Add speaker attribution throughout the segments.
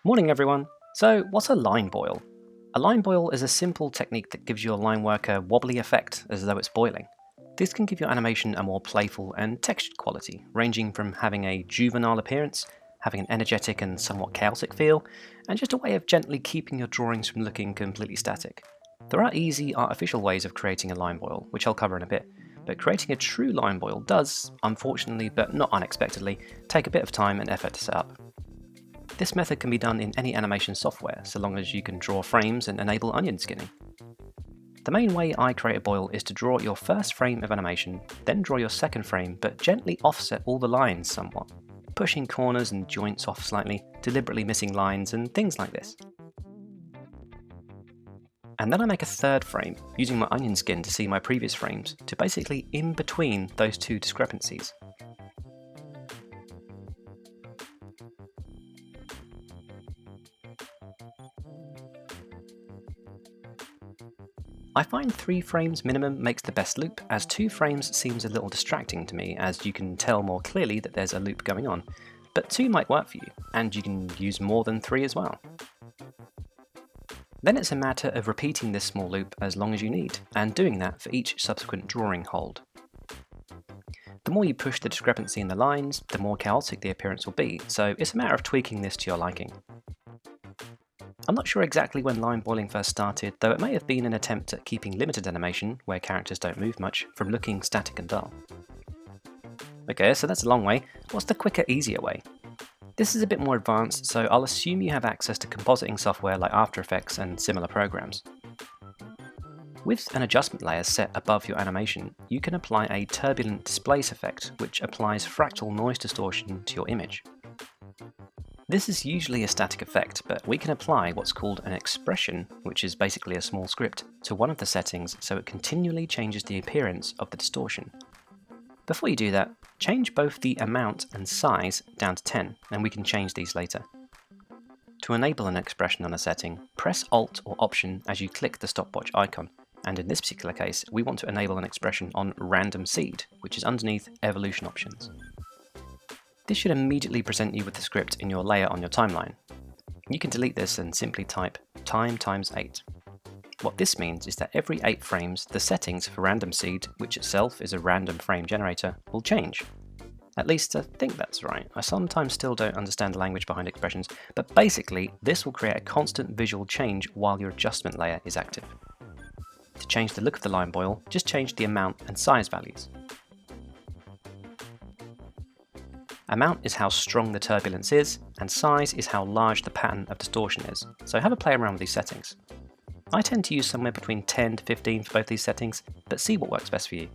Speaker 1: Morning everyone! So what's a line boil? A line boil is a simple technique that gives your line work a wobbly effect as though it's boiling. This can give your animation a more playful and textured quality, ranging from having a juvenile appearance, having an energetic and somewhat chaotic feel, and just a way of gently keeping your drawings from looking completely static. There are easy, artificial ways of creating a line boil, which I'll cover in a bit, but creating a true line boil does, unfortunately but not unexpectedly, take a bit of time and effort to set up. This method can be done in any animation software, so long as you can draw frames and enable onion skinning. The main way I create a boil is to draw your first frame of animation, then draw your second frame, but gently offset all the lines somewhat, pushing corners and joints off slightly, deliberately missing lines and things like this. And then I make a third frame, using my onion skin to see my previous frames, to basically in between those two discrepancies. I find 3 frames minimum makes the best loop, as 2 frames seems a little distracting to me, as you can tell more clearly that there's a loop going on, but 2 might work for you, and you can use more than 3 as well. Then it's a matter of repeating this small loop as long as you need, and doing that for each subsequent drawing hold. The more you push the discrepancy in the lines, the more chaotic the appearance will be, so it's a matter of tweaking this to your liking. I'm not sure exactly when line boiling first started, though it may have been an attempt at keeping limited animation, where characters don't move much, from looking static and dull. Okay, so that's a long way. What's the quicker, easier way? This is a bit more advanced, so I'll assume you have access to compositing software like After Effects and similar programs. With an adjustment layer set above your animation, you can apply a turbulent displace effect, which applies fractal noise distortion to your image. This is usually a static effect, but we can apply what's called an expression, which is basically a small script, to one of the settings so it continually changes the appearance of the distortion. Before you do that, change both the amount and size down to 10, and we can change these later. To enable an expression on a setting, press Alt or Option as you click the stopwatch icon, and in this particular case, we want to enable an expression on Random Seed, which is underneath Evolution Options. This should immediately present you with the script in your layer on your timeline. You can delete this and simply type time times 8. What this means is that every 8 frames, the settings for Random Seed, which itself is a random frame generator, will change. At least I think that's right. I sometimes still don't understand the language behind expressions, but basically this will create a constant visual change while your adjustment layer is active. To change the look of the line boil, just change the amount and size values. Amount is how strong the turbulence is, and size is how large the pattern of distortion is, so have a play around with these settings. I tend to use somewhere between 10 to 15 for both these settings, but see what works best for you.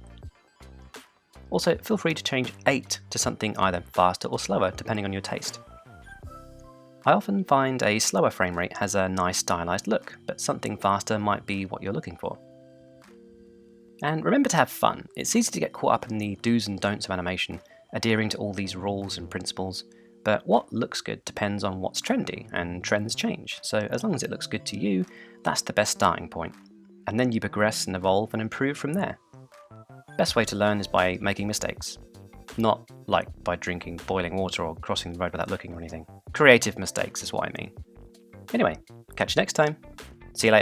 Speaker 1: Also, feel free to change 8 to something either faster or slower, depending on your taste. I often find a slower frame rate has a nice stylized look, but something faster might be what you're looking for. And remember to have fun. It's easy to get caught up in the do's and don'ts of animation, adhering to all these rules and principles, but what looks good depends on what's trendy, and trends change, so as long as it looks good to you, that's the best starting point. And then you progress and evolve and improve from there. Best way to learn is by making mistakes. Not like by drinking boiling water or crossing the road without looking or anything. Creative mistakes is what I mean. Anyway, catch you next time. See you later.